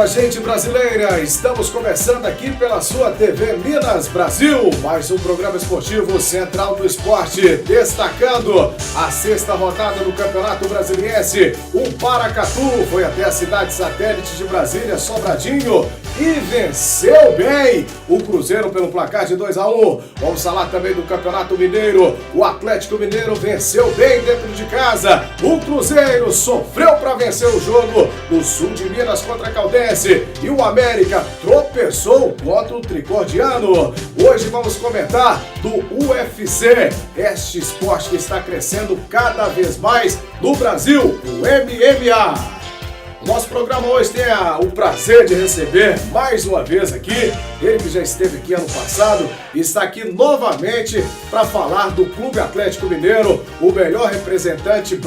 Fala, gente brasileira! Estamos começando aqui pela sua TV Minas Brasil, mais um programa esportivo Central do Esporte, destacando a sexta rodada do Campeonato Brasiliense. O Paracatu foi até a cidade satélite de Brasília, Sobradinho, e venceu bem o Cruzeiro pelo placar de 2-1. Vamos falar também do Campeonato Mineiro. O Atlético Mineiro venceu bem dentro de casa. O Cruzeiro sofreu para vencer o jogo no sul de Minas contra a Caldense. E o América tropeçou contra o Tricordiano. Hoje vamos comentar do UFC, este esporte que está crescendo cada vez mais no Brasil, o MMA. Nosso programa hoje tem o prazer de receber mais uma vez aqui, ele que já esteve aqui ano passado, e está aqui novamente para falar do Clube Atlético Mineiro, o melhor representante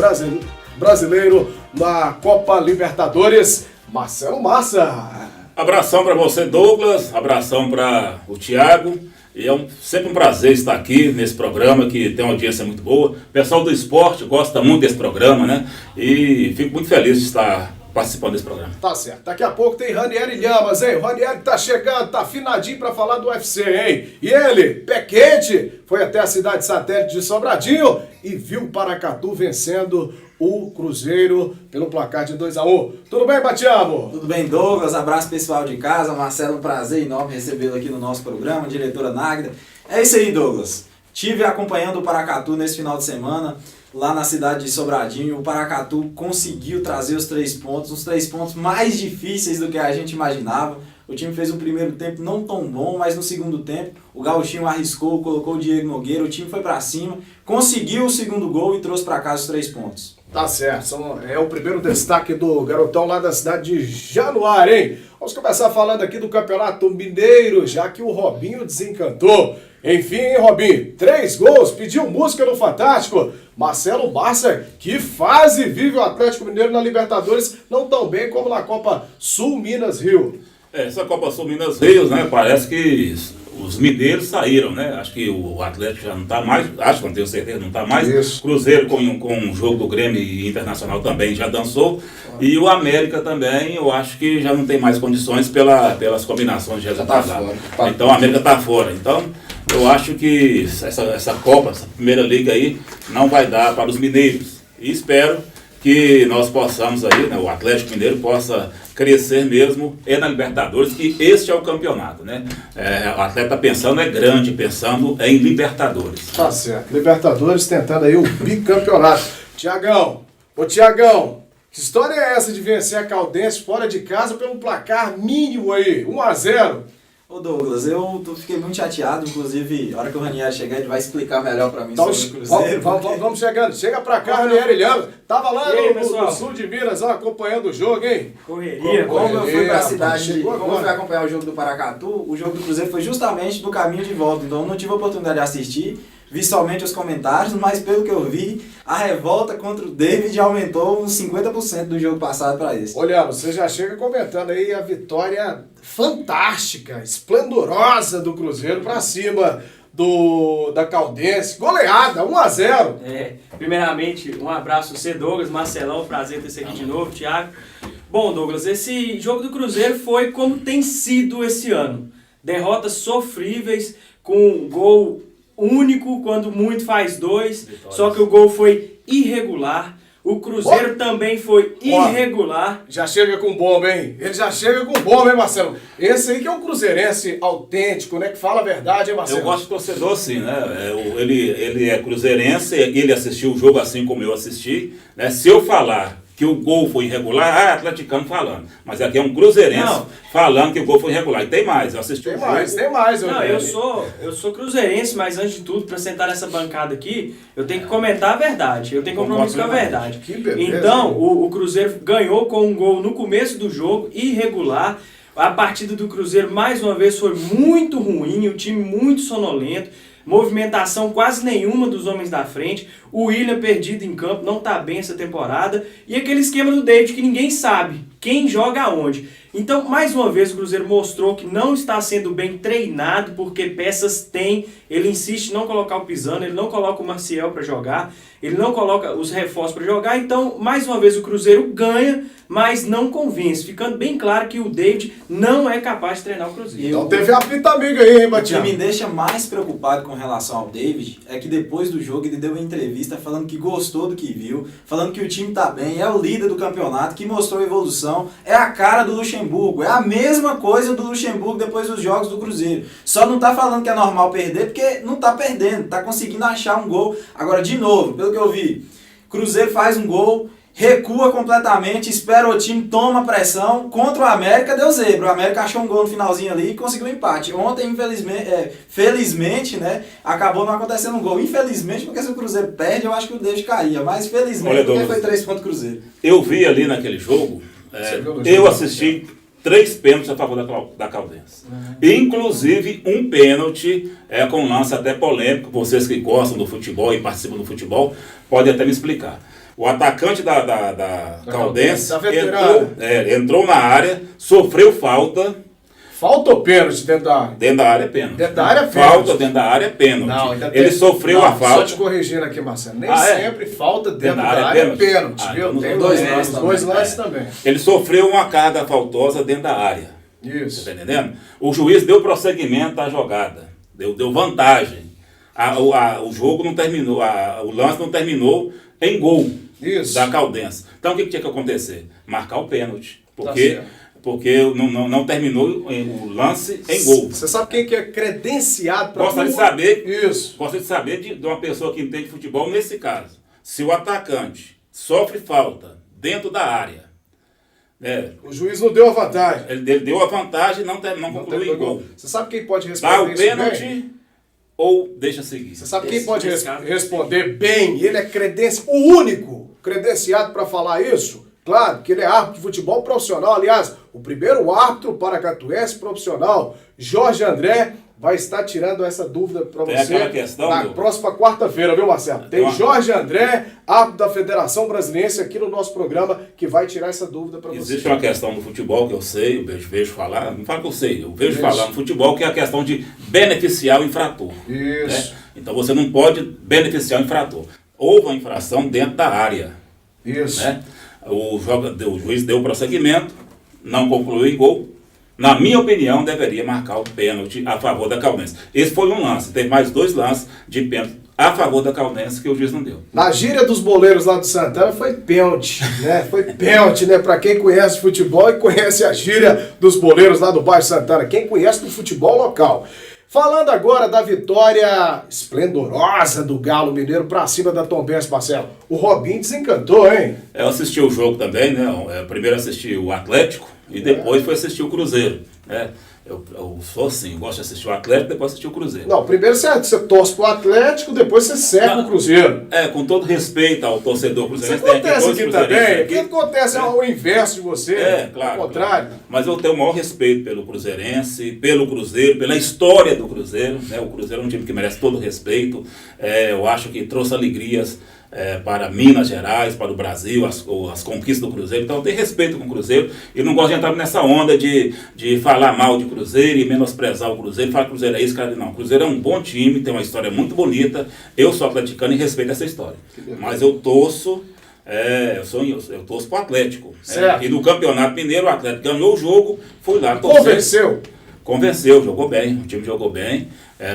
brasileiro na Copa Libertadores, Marcelo Massa. Abração para você, Douglas, abração para o Thiago, e é sempre um prazer estar aqui nesse programa que tem uma audiência muito boa. O pessoal do esporte gosta muito desse programa, né? E fico muito feliz de estar participando desse programa. Tá certo. Daqui a pouco tem Ranieri Llamas, hein? O Ranieri tá chegando, tá afinadinho pra falar do UFC, hein? E ele, pé quente, foi até a cidade satélite de Sobradinho e viu o Paracatu vencendo o Cruzeiro pelo placar de 2-1. Tudo bem, Batiamo? Tudo bem, Douglas? Abraço pessoal de casa. Marcelo, um prazer enorme recebê-lo aqui no nosso programa, diretora Náguida. É isso aí, Douglas. Tive acompanhando o Paracatu nesse final de semana, lá na cidade de Sobradinho. O Paracatu conseguiu trazer os 3 pontos, os 3 pontos mais difíceis do que a gente imaginava. O time fez um primeiro tempo não tão bom, mas no segundo tempo o Gauchinho arriscou, colocou o Diego Nogueira, o time foi pra cima, conseguiu o segundo gol e trouxe pra casa os 3 pontos. Tá certo, é o primeiro destaque do garotão lá da cidade de Januário, hein? Vamos começar falando aqui do Campeonato Mineiro, já que o Robinho desencantou. Enfim, hein, Robinho? 3 gols, pediu música no Fantástico. Marcelo Massa, que fase vive o Atlético Mineiro na Libertadores, não tão bem como na Copa Sul Minas Rio. Essa Copa Sul Minas Rio, né? Parece que os mineiros saíram, né? Acho que o Atlético já não está mais, acho que não tenho certeza, não está mais. Isso. Cruzeiro com o jogo do Grêmio e Internacional também já dançou. E o América também, eu acho que já não tem mais condições pelas combinações de resultados. Então a América está fora. Então eu acho que essa Copa, essa primeira liga aí, não vai dar para os mineiros. E espero que nós possamos aí, né, o Atlético Mineiro possa crescer mesmo na Libertadores, que este é o campeonato, né? O atleta tá pensando grande, pensando em Libertadores. Tá certo. Libertadores tentando aí o bicampeonato. Tiagão, que história é essa de vencer a Caldense fora de casa pelo placar mínimo aí, 1-0? Ô Douglas, eu fiquei muito chateado, inclusive, a hora que o Ranieri chegar, ele vai explicar melhor pra mim Então, sobre o Cruzeiro. vamos chegando, chega pra cá, Ranieri Llamas. Tava lá aí, no sul de Minas, ó, acompanhando o jogo, hein? Correria. Como eu fui pra rapaz, cidade, chegou como eu agora. fui acompanhar o jogo do Paracatu, o jogo do Cruzeiro foi justamente do caminho de volta, então eu não tive a oportunidade de assistir, vi somente os comentários, mas pelo que eu vi, a revolta contra o David aumentou uns 50% do jogo passado para esse. Olha, você já chega comentando aí a vitória fantástica, esplendorosa do Cruzeiro pra cima da Caldense, goleada, 1-0. Primeiramente, um abraço a você, Douglas, Marcelão, prazer ter você aqui de novo, Thiago. Bom, Douglas, esse jogo do Cruzeiro foi como tem sido esse ano. Derrotas sofríveis, com gol único, quando muito faz 2, só que o gol foi irregular. O Cruzeiro também foi irregular. Já chega com bomba, hein? Ele já chega com bomba, hein, Marcelo? Esse aí que é um cruzeirense autêntico, né? Que fala a verdade, hein, Marcelo? Eu gosto de torcedor assim, né? Ele é cruzeirense, ele assistiu o jogo assim como eu assisti, né? Se eu falar que o gol foi irregular, é atleticano falando. Mas aqui é um cruzeirense falando que o gol foi irregular. E tem mais, eu assisti Tem mais. Não, eu sou cruzeirense, mas antes de tudo, para sentar nessa bancada aqui, eu tenho que comentar a verdade. Eu tenho compromisso com a verdade. Que beleza, então, o Cruzeiro ganhou com um gol no começo do jogo, irregular. A partida do Cruzeiro, mais uma vez, foi muito ruim, o time muito sonolento. Movimentação quase nenhuma dos homens da frente. O William perdido em campo, não tá bem essa temporada. E aquele esquema do David que ninguém sabe quem joga aonde. Então, mais uma vez, o Cruzeiro mostrou que não está sendo bem treinado, porque peças tem. Ele insiste em não colocar o Pisano, ele não coloca o Maciel para jogar, ele não coloca os reforços para jogar. Então, mais uma vez, o Cruzeiro ganha, mas não convence. Ficando bem claro que o David não é capaz de treinar o Cruzeiro. Então teve a fita amiga aí, hein, O que Batião? me deixa mais preocupado com relação ao David é que depois do jogo ele deu uma entrevista falando que gostou do que viu, falando que o time tá bem, é o líder do campeonato, que mostrou evolução, é a cara do Luxemburgo, é a mesma coisa do Luxemburgo depois dos jogos do Cruzeiro. Só não tá falando que é normal perder porque não tá perdendo, tá conseguindo achar um gol. Agora, de novo, pelo que eu vi, Cruzeiro faz um gol, recua completamente, espera o time, toma pressão. Contra o América deu zebra. O América achou um gol no finalzinho ali e conseguiu um empate. Ontem, felizmente, né, acabou não acontecendo um gol. Infelizmente, porque se o Cruzeiro perde, eu acho que o David caía. Mas felizmente, porque foi 3 pontos Cruzeiro. Eu vi ali naquele jogo, eu assisti 3 pênaltis a favor da Caldense. Inclusive um pênalti com lance até polêmico. Vocês que gostam do futebol e participam do futebol podem até me explicar. O atacante da Caldense entrou na área, sofreu falta. Falta ou pênalti dentro da área? Dentro da área é pênalti. Dentro da área é pênalti. Falta dentro da área é pênalti. Não, ele sofreu a falta. Só te corrigindo aqui, Marcelo. Nem sempre falta dentro da área é pênalti, viu? Então Tem dois lances também. Ele sofreu uma carga faltosa dentro da área. Isso. Tá entendendo? O juiz deu prosseguimento à jogada. Deu vantagem. O jogo não terminou, o lance não terminou em gol. Isso. Da Caldense. Então o que tinha que acontecer? Marcar o pênalti. Tá Porque não terminou o lance em gol. Você sabe quem que é credenciado para... Gostaria de saber, Isso. gostaria de saber de uma pessoa que entende futebol nesse caso. Se o atacante sofre falta dentro da área, O juiz não deu a vantagem. ele deu a vantagem e não concluiu em gol. Você sabe quem pode responder Dá o isso bem? pênalti ou deixa seguir? Você sabe quem pode responder bem? Ele é o único credenciado para falar isso? Claro, que ele é árbitro de futebol profissional. Aliás, o primeiro árbitro paracatuense profissional, Jorge André, vai estar tirando essa dúvida para você na próxima quarta-feira, viu, Marcelo? Tem Jorge André, árbitro da Federação Brasiliense, aqui no nosso programa, que vai tirar essa dúvida para você. Existe uma questão no futebol que eu sei, eu vejo falar, não falo que eu sei, eu vejo falar no futebol, que é a questão de beneficiar o infrator. Isso. Né? Então você não pode beneficiar o infrator. Houve uma infração dentro da área. Isso. Né? O juiz deu prosseguimento, não concluiu em gol. Na minha opinião, deveria marcar o pênalti a favor da Caldense. Esse foi um lance. Teve mais 2 lances de pênalti a favor da Caldense que o juiz não deu. Na gíria dos boleiros lá do Santana foi pênalti, né? Foi pênalti, né? Pra quem conhece futebol e conhece a gíria dos boleiros lá do bairro Santana. Quem conhece do futebol local. Falando agora da vitória esplendorosa do Galo Mineiro pra cima da Tombense, Marcelo. O Robinho desencantou, hein? Eu assisti o jogo também, né? Primeiro assisti o Atlético e depois fui assistir o Cruzeiro, né? Eu sou assim, eu gosto de assistir o Atlético e depois assistir o Cruzeiro. Não, primeiro você torce pro Atlético, depois você segue o Cruzeiro. Com todo respeito ao torcedor cruzeirense. Isso acontece aqui também. O que acontece ao inverso de você. Claro. Ao contrário. Claro. Mas eu tenho o maior respeito pelo cruzeirense, pelo Cruzeiro, pela história do Cruzeiro. Né? O Cruzeiro é um time que merece todo o respeito. Eu acho que trouxe alegrias para Minas Gerais, para o Brasil, as conquistas do Cruzeiro. Então eu tenho respeito com o Cruzeiro e não gosto de entrar nessa onda de falar mal de Cruzeiro e menosprezar o Cruzeiro, falar que o Cruzeiro é isso, cara. Não, o Cruzeiro é um bom time, tem uma história muito bonita. Eu sou atleticano e respeito essa história. Mas eu torço, eu torço pro Atlético. E no Campeonato Mineiro, o Atlético ganhou o jogo, fui lá. Convenceu, jogou bem, o time jogou bem,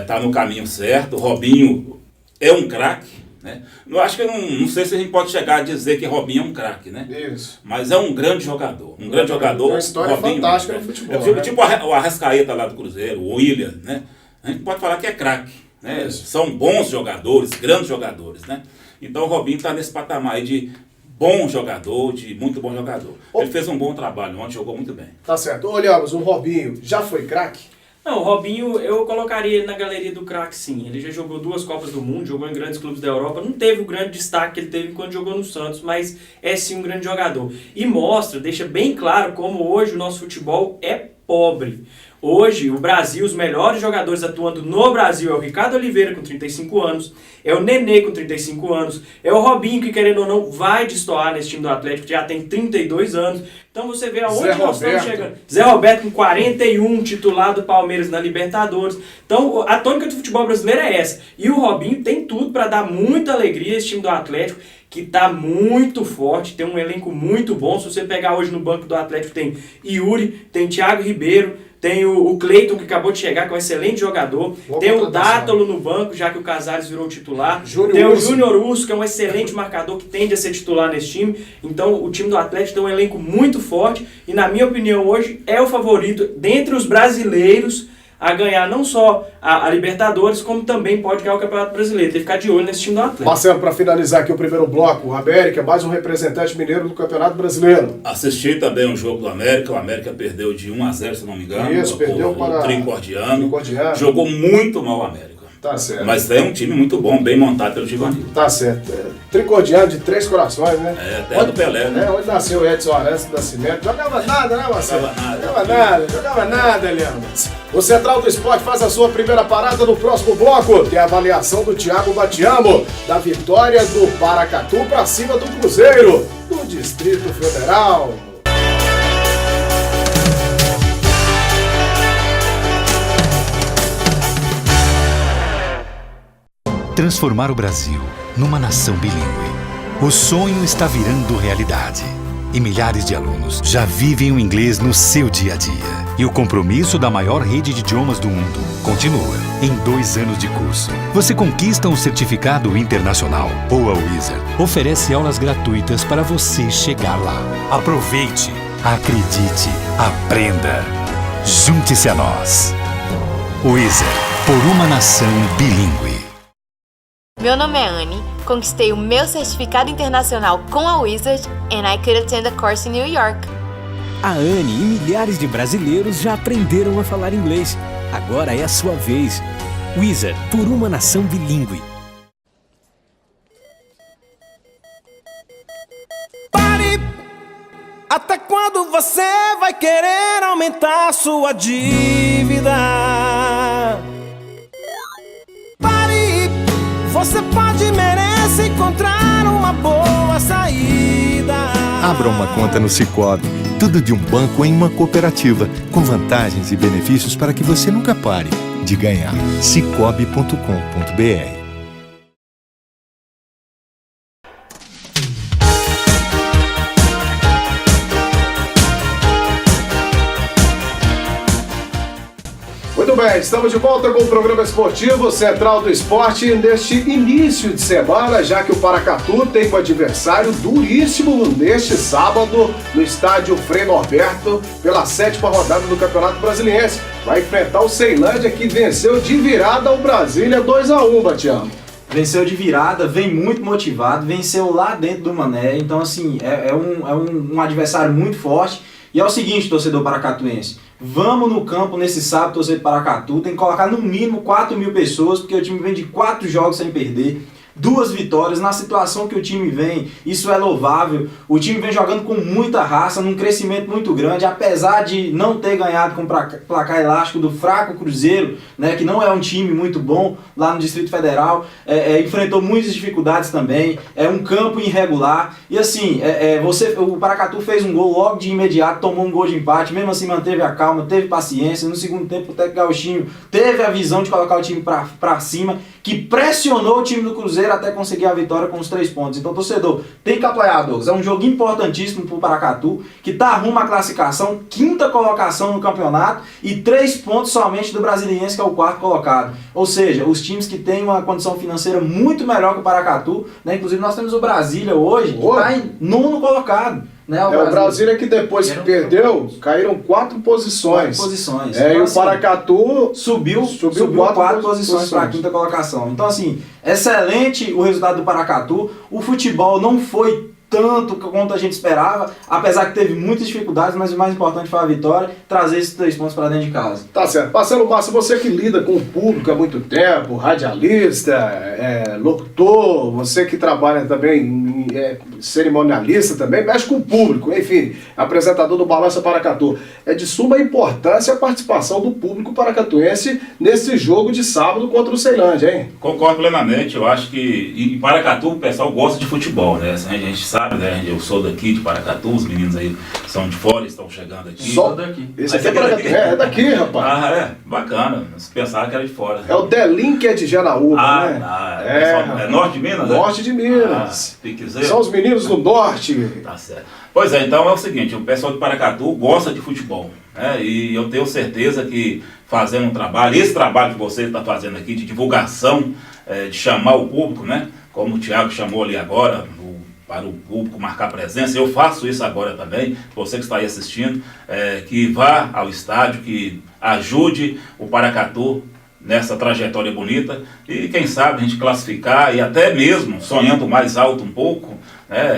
tá no caminho certo. O Robinho é um craque. Né? Eu acho que não sei se a gente pode chegar a dizer que Robinho é um craque, né? Isso. Mas é um grande jogador. Um grande jogador. Uma história Robinho, fantástica no futebol. Eu fico tipo o Arrascaeta lá do Cruzeiro, o William, né? A gente pode falar que é craque. Né? São bons jogadores, grandes jogadores, né? Então o Robinho está nesse patamar aí de bom jogador, de muito bom jogador. Ele fez um bom trabalho ontem, jogou muito bem. Tá certo. Olhamos, o Robinho já foi craque? Não, o Robinho eu colocaria ele na galeria do craque, sim. Ele já jogou 2 Copas do Mundo, jogou em grandes clubes da Europa. Não teve o grande destaque que ele teve quando jogou no Santos, mas é sim um grande jogador. E deixa bem claro como hoje o nosso futebol é pobre. Hoje, o Brasil, os melhores jogadores atuando no Brasil é o Ricardo Oliveira com 35 anos, é o Nenê com 35 anos, é o Robinho que, querendo ou não, vai destoar nesse time do Atlético, que já tem 32 anos. Então você vê aonde nós estamos chegando. Zé Roberto com 41, titular do Palmeiras na Libertadores. Então a tônica do futebol brasileiro é essa. E o Robinho tem tudo para dar muita alegria a esse time do Atlético, que está muito forte, tem um elenco muito bom. Se você pegar hoje no banco do Atlético, tem Yuri, tem Thiago Ribeiro, tem o Cleiton, que acabou de chegar, que é um excelente jogador. Tem o Dátalo no banco, já que o Casares virou titular. Tem o Júnior Urso, que é um excelente marcador, que tende a ser titular nesse time. Então, o time do Atlético tem um elenco muito forte. E, na minha opinião, hoje é o favorito dentre os brasileiros a ganhar não só a Libertadores, como também pode ganhar o Campeonato Brasileiro. Tem que ficar de olho nesse time do Atlético. Marcelo, para finalizar aqui o primeiro bloco, o América, mais um representante mineiro do Campeonato Brasileiro. Assisti também um jogo do América, o América perdeu de 1-0, se não me engano. Isso, perdeu para o Tricordiano. Tricordiano. Jogou muito mal o América. Tá certo. Mas é um time muito bom, bem montado pelo Givanildo. Tá certo. Tricordiano de Três Corações, né? É, terra do Pelé, né? Onde nasceu o Edson Arantes do Nascimento. Jogava nada, né, Marcelo? Jogava nada, Leandro. O Central do Esporte faz a sua primeira parada no próximo bloco. Tem a avaliação do Thiago Batiamo, da vitória do Paracatu para cima do Cruzeiro, do Distrito Federal. Transformar o Brasil numa nação bilíngue. O sonho está virando realidade. E milhares de alunos já vivem o inglês no seu dia a dia. E o compromisso da maior rede de idiomas do mundo continua. Em 2 anos de curso, você conquista um certificado internacional. Ou a Wizard oferece aulas gratuitas para você chegar lá. Aproveite, acredite, aprenda. Junte-se a nós. Wizard, por uma nação bilíngue. Meu nome é Anne, conquistei o meu certificado internacional com a Wizard and I could attend a course in New York. A Anne e milhares de brasileiros já aprenderam a falar inglês. Agora é a sua vez. Wizard, por uma nação bilíngue. Pare! Até quando você vai querer aumentar sua dívida? Pare! Você pode e merece encontrar uma boa saída. Abra uma conta no Sicoob. Tudo de um banco em uma cooperativa, com vantagens e benefícios para que você nunca pare de ganhar. Sicoob.com.br. Muito bem, estamos de volta com o programa esportivo Central do Esporte neste início de semana, já que o Paracatu tem um adversário duríssimo neste sábado no estádio Frei Norberto pela 7ª rodada do Campeonato Brasiliense. Vai enfrentar o Ceilândia, que venceu de virada o Brasília 2-1, Batiamo. Venceu de virada, vem muito motivado, venceu lá dentro do Mané, então assim, é um adversário muito forte. E é o seguinte, torcedor paracatuense, vamos no campo nesse sábado, torcer de Paracatu, tem que colocar no mínimo 4.000 pessoas, porque o time vem de 4 jogos sem perder, 2 vitórias, na situação que o time vem, isso é louvável, o time vem jogando com muita raça, num crescimento muito grande, apesar de não ter ganhado com placar elástico do fraco Cruzeiro, né, que não é um time muito bom lá no Distrito Federal, enfrentou muitas dificuldades também, é um campo irregular, e assim, o Paracatu fez um gol logo de imediato, tomou um gol de empate, mesmo assim manteve a calma, teve paciência, no segundo tempo o técnico Gauchinho teve a visão de colocar o time pra cima, que pressionou o time do Cruzeiro até conseguir a vitória com os 3 pontos. Então, torcedor, tem que apoiar, Douglas. É um jogo importantíssimo pro Paracatu, que tá rumo à classificação, 5ª colocação no campeonato e 3 pontos somente do Brasiliense, que é o 4º colocado. Ou seja, os times que têm uma condição financeira muito melhor que o Paracatu, né? Inclusive nós temos o Brasília hoje, que tá em 9º colocado. Né, o Brasília que depois que perdeu, caíram 4 posições. 4 posições. Então, e assim, o Paracatu subiu 4 posições para a 5ª colocação. Então assim, excelente o resultado do Paracatu. O futebol não foi tanto quanto a gente esperava, apesar que teve muitas dificuldades, mas o mais importante foi a vitória, trazer esses 3 pontos para dentro de casa. Tá certo. Marcelo Massa, você que lida com o público há muito tempo, radialista, locutor, você que trabalha também, cerimonialista também, mexe com o público, enfim, apresentador do Balança Paracatu. É de suma importância a participação do público paracatuense nesse jogo de sábado contra o Ceilândia, hein? Concordo plenamente, eu acho que em Paracatu o pessoal gosta de futebol, né? A gente sabe, né? Eu sou daqui de Paracatu, os meninos aí são de fora, estão chegando aqui. Só daqui. Esse aqui é Paracatu, é daqui, rapaz. Ah, é? Bacana, se pensava que era de fora. É o Delin que é de Janaúba, né? É norte de Minas, né? Norte de Minas. Piquezeiro. São os meninos do norte. Tá certo. Pois é, então é o seguinte, o pessoal de Paracatu gosta de futebol, né? E eu tenho certeza que fazendo um trabalho, esse trabalho que você está fazendo aqui de divulgação, de chamar o público, né? Como o Thiago chamou ali agora, para o público marcar presença, eu faço isso agora também, você que está aí assistindo, que vá ao estádio, que ajude o Paracatu nessa trajetória bonita e quem sabe a gente classificar e até mesmo, sonhando mais alto um pouco,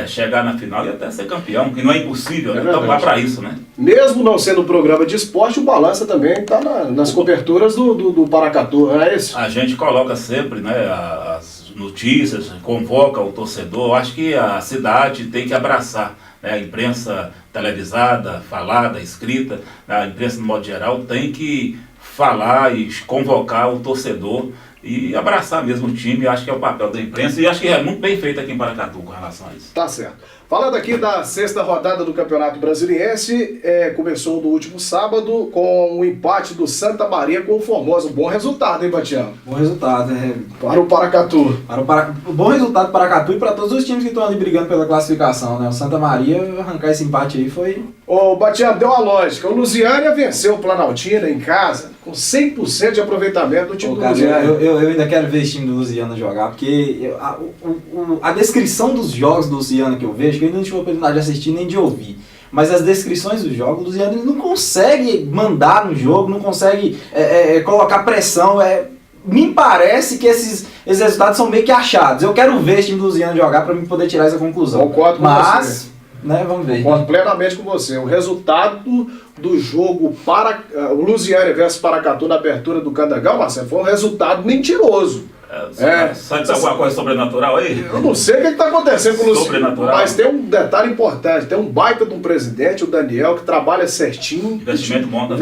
chegar na final e até ser campeão, que não é impossível, né? Então vai para isso, né? Mesmo não sendo um programa de esporte, o Balança também está nas coberturas do Paracatu, não é isso? A gente coloca sempre, né, as notícias, convoca o torcedor. Eu acho que a cidade tem que abraçar, né, a imprensa televisada, falada, escrita, a imprensa no modo geral tem que falar e convocar o torcedor e abraçar mesmo o time. Acho que é o papel da imprensa e acho que é muito bem feito aqui em Paracatu com relação a isso. Tá certo. Falando aqui da 6ª rodada do Campeonato Brasiliense, começou no último sábado com o empate do Santa Maria com o Formosa. Um bom resultado, hein, Batiano? Bom resultado, para o Paracatu. Bom resultado para o Paracatu e para todos os times que estão ali brigando pela classificação, né? O Santa Maria arrancar esse empate aí foi... Ô, Batiano, deu uma lógica. O Lusiânia venceu o Planaltina em casa com 100% de aproveitamento do time do Lusiânia. Eu ainda quero ver esse time do Lusiânia jogar, porque a descrição dos jogos do Lusiânia que eu vejo, que eu ainda não tive a oportunidade de assistir nem de ouvir, mas as descrições dos jogos, o Lusiânia não consegue mandar no jogo, não consegue colocar pressão. Me parece que esses resultados são meio que achados. Eu quero ver esse time do Lusiânia jogar para mim poder tirar essa conclusão. Concordo com você. Né, vamos ver. Concordo plenamente com você. O resultado do jogo o Lusiânia versus Paracatu na abertura do Candangão, Marcelo, foi um resultado mentiroso. Sabe alguma coisa sobrenatural aí? Eu não sei o que está acontecendo com o Luciano, sobrenatural. Mas tem um detalhe importante, tem um baita de um presidente, o Daniel, que trabalha certinho. Investimento bom da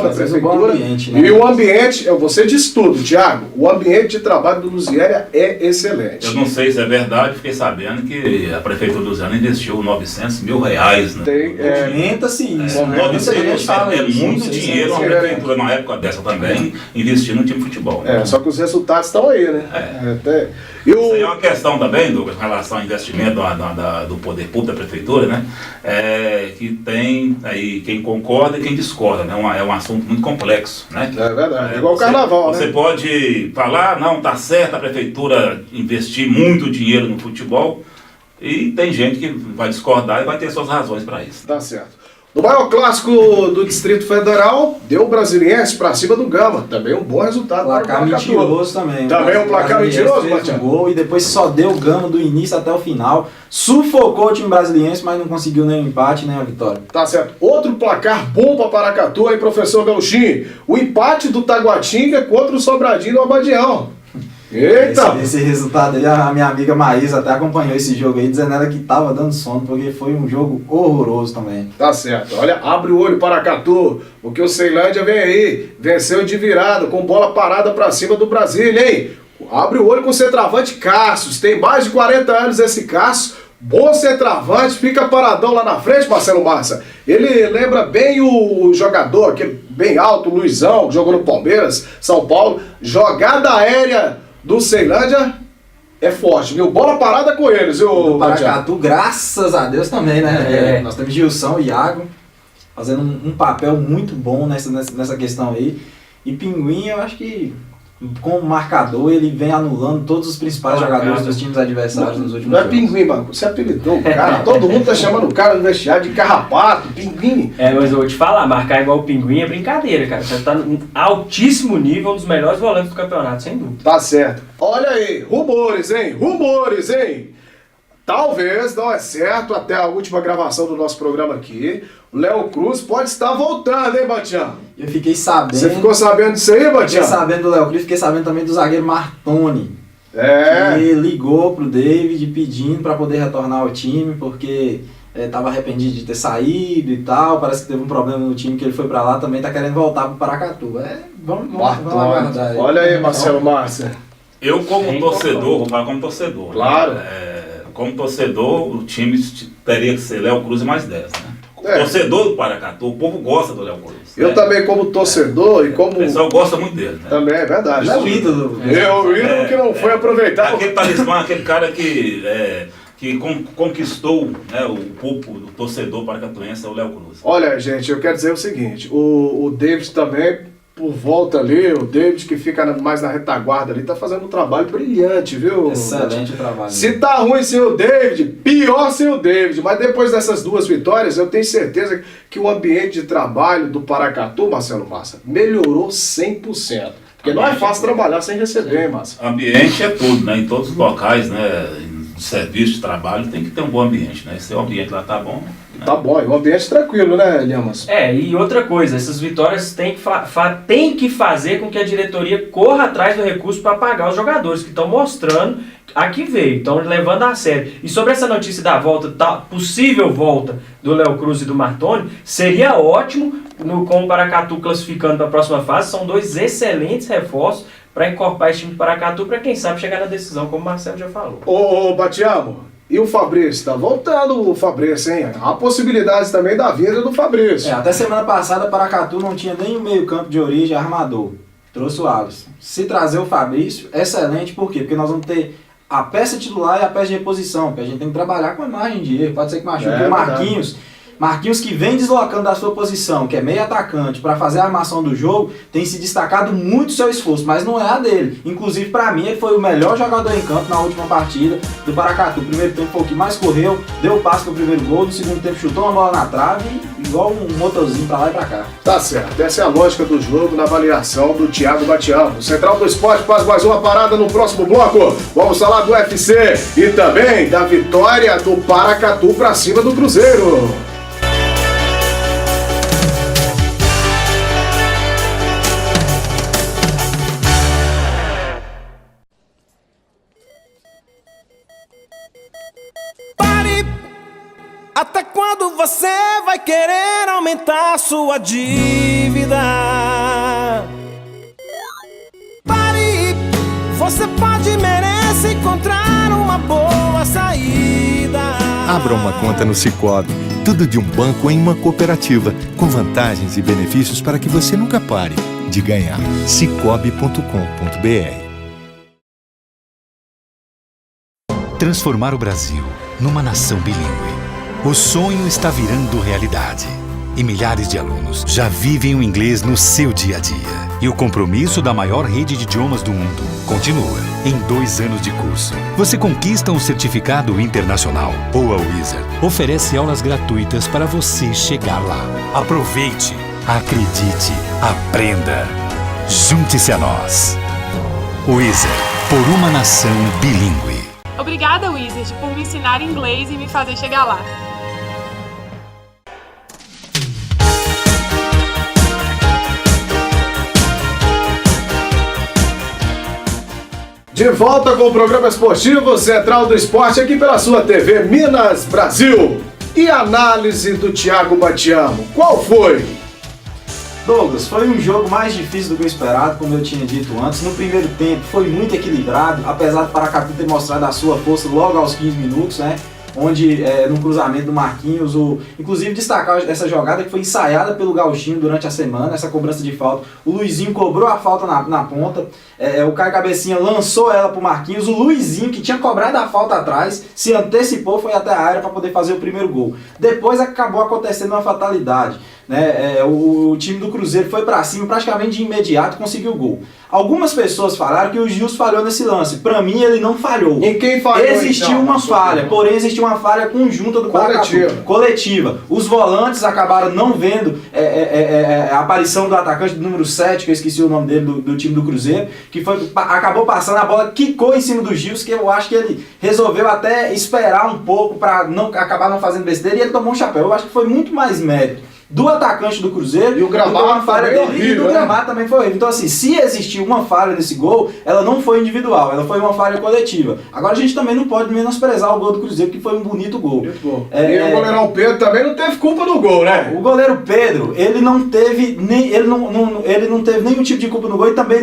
prefeitura. Ambiente, né? E o ambiente, você disse tudo, Thiago, o ambiente de trabalho do Lusiânia é excelente. Eu não sei se é verdade, fiquei sabendo que a prefeitura do Lusiânia investiu R$900 mil, né? Movimenta-se isso, né? 900 é muito dinheiro, uma prefeitura numa época dessa também, investir no time de futebol. Só que os resultados estão aí, né? Isso aí é uma questão também, Douglas, em relação ao investimento do poder público, da prefeitura, né? Que tem aí quem concorda e quem discorda, né? É um assunto muito complexo, né? É verdade, igual o carnaval, você pode falar, não, tá certo a prefeitura investir muito dinheiro no futebol, e tem gente que vai discordar e vai ter suas razões para isso. Tá certo. No maior clássico do Distrito Federal, deu o Brasiliense pra cima do Gama. Também um bom resultado. Placar mentiroso também. Também um placar mentiroso, Batiano? Gol e depois só deu o Gama do início até o final. Sufocou o time brasiliense, mas não conseguiu nem o empate, nem a vitória. Tá certo. Outro placar bom pra Paracatu aí, professor Belchin. O empate do Taguatinga contra o Sobradinho no Abadião. Eita! Esse resultado aí, a minha amiga Maísa até acompanhou esse jogo aí, dizendo ela que tava dando sono, porque foi um jogo horroroso também. Tá certo. Olha, abre o olho Paracatu, porque o Ceilândia vem aí, venceu de virada, com bola parada pra cima do Brasília, hein? Abre o olho com o centroavante Cassius, tem mais de 40 anos esse Cassius, bom centroavante, fica paradão lá na frente, Marcelo Massa. Ele lembra bem o jogador, aquele bem alto, Luizão, que jogou no Palmeiras, São Paulo, jogada aérea do Ceilândia é forte, viu? Bola parada com eles, viu? O Paracatu, graças a Deus também, né? Nós temos Gilson e Iago fazendo um papel muito bom nessa questão aí. E Pinguim, eu acho que como marcador, ele vem anulando todos os principais jogadores dos times adversários nos últimos jogos. Não é Pinguim, mano. Você apelidou o cara. Todo mundo tá chamando o cara no vestiário de carrapato, Pinguim. Mas eu vou te falar, marcar igual o Pinguim é brincadeira, cara. Você tá no altíssimo nível, um dos melhores volantes do campeonato, sem dúvida. Tá certo. Olha aí, rumores, hein? talvez, não é certo, até a última gravação do nosso programa aqui, o Léo Cruz pode estar voltando, hein, Batian? Eu fiquei sabendo... Você ficou sabendo disso aí, Batian? Fiquei sabendo do Léo Cruz, fiquei sabendo também do zagueiro Martoni. É. Que ligou pro David pedindo para poder retornar ao time, porque estava arrependido de ter saído e tal, parece que teve um problema no time que ele foi para lá, também tá querendo voltar pro Paracatu. Vamos aguardar aí. Olha aí, Marcelo Márcia. Eu como torcedor, vou falar como torcedor. Claro. Né? Como torcedor, o time teria que ser Léo Cruz e mais 10, né? Torcedor do Paracatu, o povo gosta do Léo Cruz. Eu também como torcedor e como... O pessoal gosta muito dele, né? Também, é verdade. É o ídolo. É o ídolo que não foi aproveitado. Aquele talismã, aquele cara que conquistou, né, o torcedor paracatuense, é o Léo Cruz. Olha, gente, eu quero dizer o seguinte, o David também, por volta ali, o David que fica mais na retaguarda ali, tá fazendo um trabalho brilhante, viu? Excelente trabalho. Se tá ruim sem o David, pior sem o David, mas depois dessas 2 vitórias, eu tenho certeza que o ambiente de trabalho do Paracatu, Marcelo Massa, melhorou 100%. Porque não é fácil trabalhar sem receber, hein, Massa? Ambiente é tudo, né? Em todos os locais, né? De serviço, de trabalho, tem que ter um bom ambiente, né? Se o ambiente lá tá bom... Né? Tá bom, e o ambiente tranquilo, né, Lhamas? E outra coisa, essas vitórias têm que fazer com que a diretoria corra atrás do recurso para pagar os jogadores, que estão mostrando a que veio, estão levando a sério. E sobre essa notícia da possível volta do Léo Cruz e do Martoni, seria ótimo, com o Paracatu classificando para a próxima fase, são 2 excelentes reforços para incorporar esse time do Paracatu, para quem sabe chegar na decisão, como o Marcelo já falou. Ô, Batiamo, e o Fabrício? Tá voltando o Fabrício, hein? Há possibilidades também da vinda do Fabrício. Até semana passada, Paracatu não tinha nem o meio-campo de origem armador. Trouxe o Alisson. Se trazer o Fabrício, excelente, por quê? Porque nós vamos ter a peça titular e a peça de reposição, porque a gente tem que trabalhar com a margem de erro. Pode ser que machuque o Marquinhos, que vem deslocando da sua posição, que é meio atacante, para fazer a armação do jogo, tem se destacado muito seu esforço, mas não é a dele. Inclusive, para mim, ele foi o melhor jogador em campo na última partida do Paracatu. O primeiro tempo foi o que mais correu, deu o passe pro primeiro gol, no segundo tempo chutou uma bola na trave, igual um motorzinho para lá e para cá. Tá certo, essa é a lógica do jogo na avaliação do Thiago Batiamo. O Central do Esporte faz mais uma parada no próximo bloco. Vamos falar do UFC e também da vitória do Paracatu para cima do Cruzeiro. Até quando você vai querer aumentar sua dívida? Pare, você pode e merece encontrar uma boa saída. Abra uma conta no Sicoob, tudo de um banco em uma cooperativa, com vantagens e benefícios para que você nunca pare de ganhar. Sicoob.com.br. Transformar o Brasil numa nação bilíngue. O sonho está virando realidade. E milhares de alunos já vivem o inglês no seu dia a dia. E o compromisso da maior rede de idiomas do mundo continua. Em 2 anos de curso, você conquista um certificado internacional. Ou a Wizard oferece aulas gratuitas para você chegar lá. Aproveite, acredite, aprenda. Junte-se a nós. Wizard, por uma nação bilíngue. Obrigada, Wizard, por me ensinar inglês e me fazer chegar lá. De volta com o programa esportivo Central do Esporte, aqui pela sua TV Minas Brasil. E a análise do Thiago Batiamo, qual foi? Douglas, foi um jogo mais difícil do que eu esperado, como eu tinha dito antes. No primeiro tempo foi muito equilibrado, apesar do Paracatu ter mostrado a sua força logo aos 15 minutos, né? Onde, no cruzamento do Marquinhos, inclusive destacar essa jogada que foi ensaiada pelo Gauchinho durante a semana, essa cobrança de falta. O Luizinho cobrou a falta na ponta, o Caio Cabecinha lançou ela pro Marquinhos, o Luizinho, que tinha cobrado a falta atrás, se antecipou, foi até a área para poder fazer o primeiro gol. Depois acabou acontecendo uma fatalidade. né? O time do Cruzeiro foi para cima praticamente de imediato, conseguiu o gol. Algumas pessoas falaram que o Gilson falhou nesse lance. Para mim, ele não falhou. Em quem falhou? Existiu então, uma falha, porém existiu uma falha conjunta do Paracatu. Coletiva. Os volantes acabaram não vendo a aparição do atacante do número 7, que eu esqueci o nome dele, do time do Cruzeiro, que acabou passando a bola, quicou em cima do Gilson, que eu acho que ele resolveu até esperar um pouco para acabar não fazendo besteira, e ele tomou um chapéu. Eu acho que foi muito mais mérito do atacante do Cruzeiro e o gramado falha dele, horrível, e do gramado também foi horrível. Então assim, se existiu uma falha nesse gol, ela não foi individual, ela foi uma falha coletiva. Agora a gente também não pode menosprezar o gol do Cruzeiro, que foi um bonito gol. E o goleirão Pedro também não teve culpa no gol, né? O goleiro Pedro, ele não teve nenhum tipo de culpa no gol e também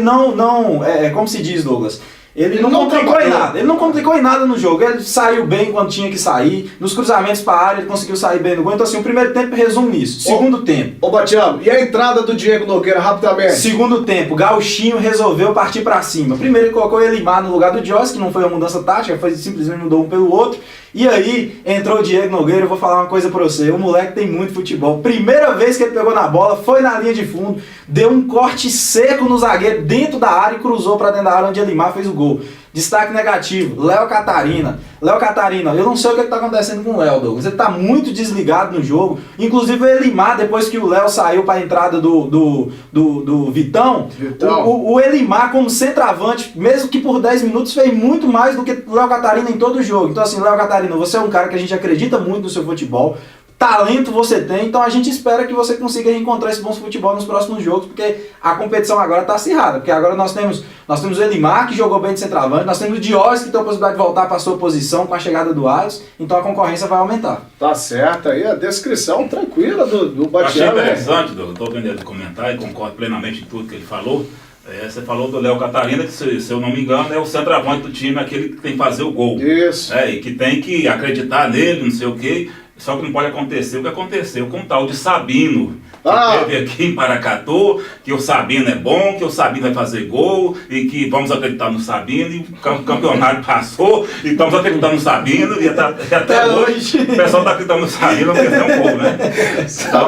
como se diz, Douglas? Ele não complicou em nada. Ele não complicou em nada no jogo. Ele saiu bem quando tinha que sair. Nos cruzamentos para a área, ele conseguiu sair bem no gol. Então, assim, o primeiro tempo resume isso. Segundo tempo. Ô, Batiano, e a entrada do Diego Nogueira, rapidamente? Segundo tempo, Gauchinho resolveu partir para cima. Primeiro, ele colocou o Elimar no lugar do Joyce, que não foi uma mudança tática, foi simplesmente mudou um pelo outro. E aí, entrou o Diego Nogueira. Eu vou falar uma coisa pra você. O moleque tem muito futebol. Primeira vez que ele pegou na bola, foi na linha de fundo, deu um corte seco no zagueiro dentro da área e cruzou pra dentro da área onde Elimar fez o gol. Destaque negativo, Léo Catarina. Léo Catarina, eu não sei o que está acontecendo com o Léo, Douglas. Ele está muito desligado no jogo. Inclusive o Elimar, depois que o Léo saiu para a entrada do Vitão, o Elimar como centroavante, mesmo que por 10 minutos, fez muito mais do que o Léo Catarina em todo o jogo. Então assim, Léo Catarina, você é um cara que a gente acredita muito no seu futebol. Talento você tem, então a gente espera que você consiga encontrar esse bom futebol nos próximos jogos, porque a competição agora está acirrada, porque agora nós temos o Elimar, que jogou bem de centroavante, nós temos o Diógenes, que tem a possibilidade de voltar para a sua posição com a chegada do Alisson, então a concorrência vai aumentar. Tá certo, aí a descrição tranquila do Batiano. Achei interessante, estou vendo ele comentar e concordo plenamente em tudo que ele falou. Você falou do Léo Catarina, que se eu não me engano é o centroavante do time, aquele que tem que fazer o gol. Isso. E que tem que acreditar nele, não sei o quê. Só que não pode acontecer o que aconteceu com o tal de Sabino, que teve aqui em Paracatu, que o Sabino é bom, que o Sabino vai fazer gol, e que vamos acreditar no Sabino, e o campeonato passou, e estamos acreditando no Sabino, e até hoje o pessoal está acreditando no Sabino, porque é um gol, né? Então,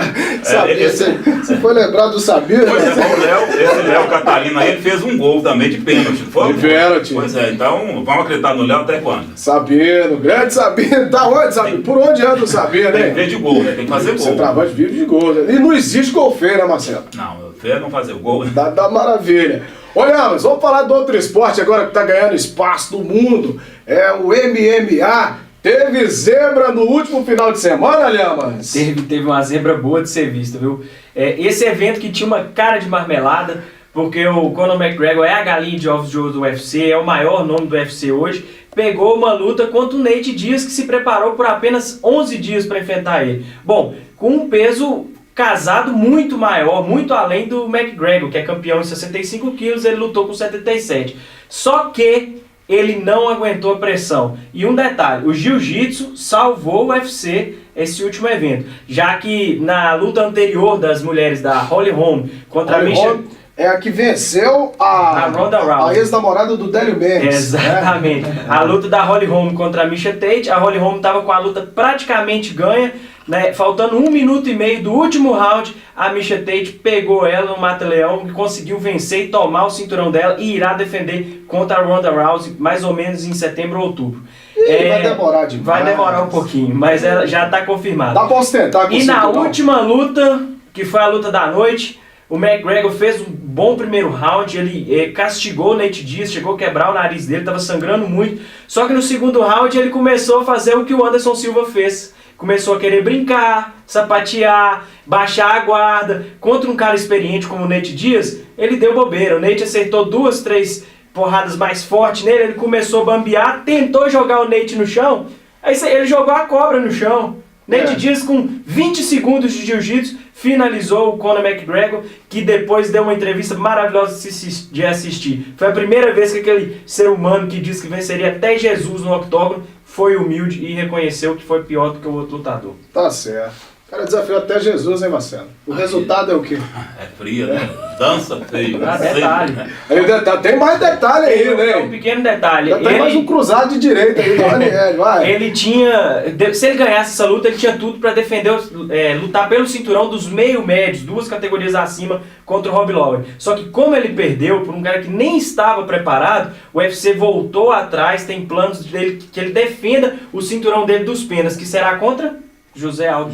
você foi lembrado do Sabino? Pois esse Léo Catarina aí, ele fez um gol também de pênalti. De pênalti. Pois então vamos acreditar no Léo até quando? Sabino, grande Sabino, tá onde, Sabino? Por onde anda o Sabino? Sabia, né? Tem que ver de gol, né? Tem que fazer gol. Você trabalha de vive de gol, né? E não existe gol feio, né, Marcelo? Não, feio é não fazer o gol, né? Dá maravilha. Olha, mas vamos falar de outro esporte agora que tá ganhando espaço no mundo. É o MMA. Teve zebra no último final de semana, Lhamas? Teve uma zebra boa de ser vista, viu? Esse evento que tinha uma cara de marmelada, porque o Conor McGregor é a galinha de ovos de ouro do UFC, é o maior nome do UFC hoje, pegou uma luta contra o Nate Diaz, que se preparou por apenas 11 dias para enfrentar ele. Bom, com um peso casado muito maior, muito além do McGregor, que é campeão em 65 quilos, ele lutou com 77. Só que ele não aguentou a pressão. E um detalhe, o jiu-jitsu salvou o UFC esse último evento, já que na luta anterior das mulheres da Holly Holm contra a Misha... É a que venceu a Ronda Rousey, a ex-namorada do Délio Mendes. Exatamente. Né? A luta da Holly Holm contra a Misha Tate. A Holly Holm estava com a luta praticamente ganha, né? Faltando 1 minuto e meio do último round, a Misha Tate pegou ela no mata-leão e conseguiu vencer e tomar o cinturão dela e irá defender contra a Ronda Rousey mais ou menos em setembro ou outubro. Vai demorar demais. Vai demorar um pouquinho, mas ela já está confirmada. Dá pra ostentar com o cinturão. E na última luta, que foi a luta da noite, o McGregor fez um bom primeiro round, ele castigou o Nate Diaz, chegou a quebrar o nariz dele, estava sangrando muito. Só que no segundo round ele começou a fazer o que o Anderson Silva fez. Começou a querer brincar, sapatear, baixar a guarda. Contra um cara experiente como o Nate Diaz, ele deu bobeira. O Nate acertou 2, 3 porradas mais fortes nele, ele começou a bambear, tentou jogar o Nate no chão, aí ele jogou a cobra no chão. Nate Diaz, com 20 segundos de jiu-jitsu, finalizou o Conor McGregor, que depois deu uma entrevista maravilhosa de assistir. Foi a primeira vez que aquele ser humano que disse que venceria até Jesus no octógono foi humilde e reconheceu que foi pior do que o outro lutador. Tá certo. O cara desafiou até Jesus, hein, Marcelo? O resultado é o quê? É fria, né? Dança feio. Detalhe. Tem mais detalhe aí, né? Um pequeno detalhe. Tem mais um cruzado de direita aí do Ranieri, vai. Ele tinha... Se ele ganhasse essa luta, ele tinha tudo para defender, lutar pelo cinturão dos meio-médios, 2 categorias acima, contra o Rob Lowe. Só que como ele perdeu por um cara que nem estava preparado, o UFC voltou atrás, tem planos dele que ele defenda o cinturão dele dos penas, que será contra... José Aldo.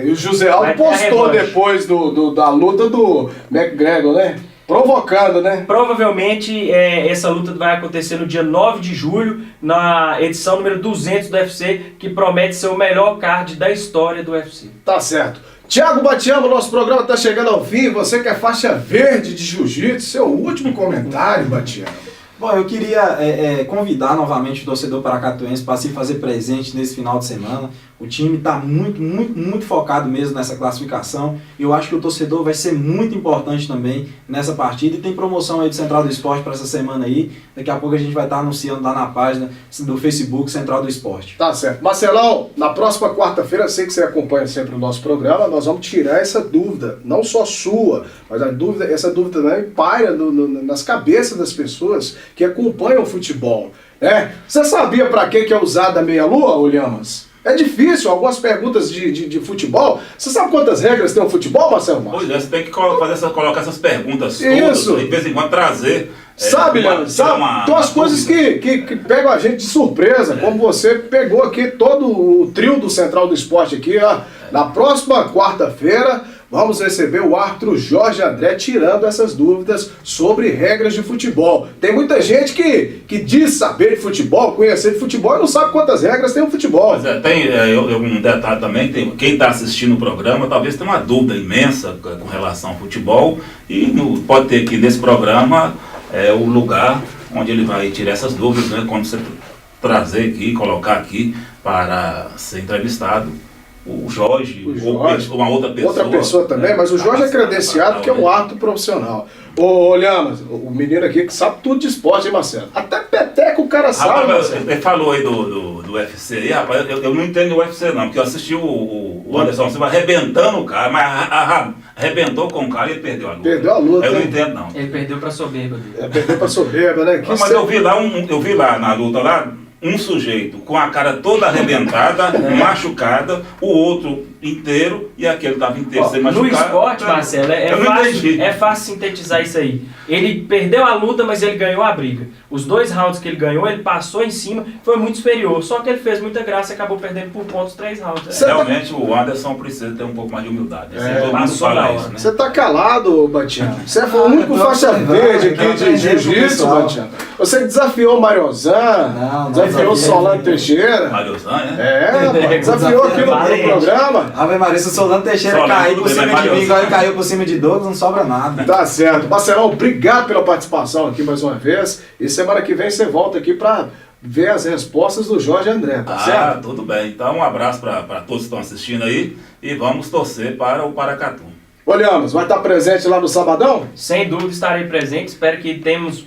E o José Aldo postou depois da luta do McGregor, né? Provocando, né? Provavelmente essa luta vai acontecer no dia 9 de julho, na edição número 200 do UFC, que promete ser o melhor card da história do UFC. Tá certo. Thiago Batiama, nosso programa está chegando ao fim. Você que é faixa verde de jiu-jitsu, seu último comentário, Batiama. Bom, eu queria convidar novamente o torcedor paracatuense para se fazer presente nesse final de semana. O time está muito focado mesmo nessa classificação. Eu acho que o torcedor vai ser muito importante também nessa partida. E tem promoção aí do Central do Esporte para essa semana aí. Daqui a pouco a gente vai estar anunciando lá na página do Facebook Central do Esporte. Tá certo. Marcelão, na próxima quarta-feira, sei que você acompanha sempre o nosso programa, nós vamos tirar essa dúvida, não só sua, mas essa dúvida também paira nas cabeças das pessoas que acompanham o futebol. Você sabia para que é usada a meia-lua, Olhamas? É difícil, algumas perguntas de futebol. Você sabe quantas regras tem o futebol, Marcelo? Pois é, você tem que colocar essas perguntas todas, de vez em quando trazer. Sabe, Leandro? Tem umas coisas que pegam a gente de surpresa, como você pegou aqui todo o trio do Central do Esporte aqui, ó. Na próxima quarta-feira, vamos receber o árbitro Jorge André tirando essas dúvidas sobre regras de futebol. Tem muita gente que diz saber de futebol, conhecer de futebol e não sabe quantas regras tem o futebol. Mas tem um detalhe também, quem está assistindo o programa talvez tenha uma dúvida imensa com relação ao futebol e pode ter aqui nesse programa o lugar onde ele vai tirar essas dúvidas, né? Quando você trazer aqui, colocar aqui para ser entrevistado. O Jorge, ou uma outra pessoa. Outra pessoa também, mas o Jorge é credenciado porque é um árbitro profissional. Ô, Lhamas, o menino aqui que sabe tudo de esporte, hein, Marcelo? Até peteca o cara sabe. Ele falou aí do UFC aí, rapaz, eu não entendo o UFC não, porque eu assisti o Anderson Silva arrebentando o cara, mas arrebentou com o cara e ele perdeu a luta. Perdeu a luta. Eu não entendo não. Ele perdeu pra soberba dele. Perdeu pra soberba, né? Mas eu vi lá na luta lá, um sujeito com a cara toda arrebentada, machucada, o outro inteiro e aquele estava inteiro sem machucado. No esporte, Marcelo, é fácil sintetizar isso aí. Ele perdeu a luta, mas ele ganhou a briga. Os 2 rounds que ele ganhou, ele passou em cima, foi muito superior. Só que ele fez muita graça e acabou perdendo por pontos 3 rounds. Realmente o Anderson precisa ter um pouco mais de humildade. Você tá calado, Batiama. Você foi o único faixa verde aqui de jiu-jitsu, Batiama. Você desafiou o Mariozan, desafiou o Solano Teixeira. Mariozan, né? Desafiou aqui no programa. Ave Maria, se o Solano Teixeira cair por cima de mim, igual ele caiu por cima de Douglas, não sobra nada. Tá certo. Marcelão, obrigado pela participação aqui mais uma vez. E semana que vem você volta aqui para ver as respostas do Jorge André, tá certo? Tudo bem. Então um abraço para todos que estão assistindo aí e vamos torcer para o Paracatu. Olhamos, vai estar presente lá no sabadão? Sem dúvida estarei presente, espero que teremos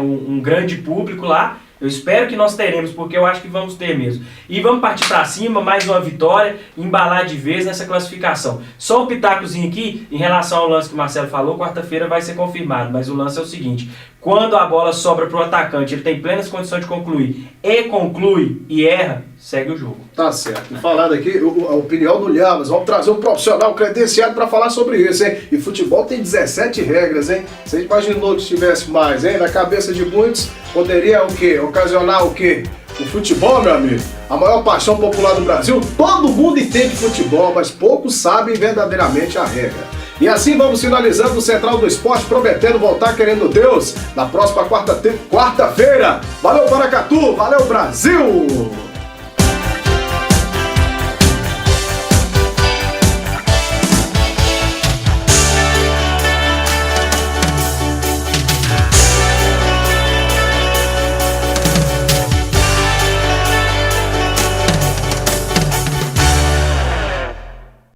um grande público lá. Eu espero que nós teremos, porque eu acho que vamos ter mesmo. E vamos partir para cima, mais uma vitória, embalar de vez nessa classificação. Só um pitacozinho aqui, em relação ao lance que o Marcelo falou, quarta-feira vai ser confirmado, mas o lance é o seguinte: quando a bola sobra para o atacante, ele tem plenas condições de concluir, conclui e erra, segue o jogo. Tá certo. E falando aqui, a opinião do Lhamas, vamos trazer um profissional credenciado para falar sobre isso, hein? E futebol tem 17 regras, hein? Você imaginou que tivesse mais, hein? Na cabeça de muitos, poderia o quê? Ocasionar o quê? O futebol, meu amigo, a maior paixão popular do Brasil. Todo mundo entende futebol, mas poucos sabem verdadeiramente a regra. E assim vamos finalizando o Central do Esporte, prometendo voltar querendo Deus na próxima quarta-feira. Valeu, Paracatu! Valeu, Brasil!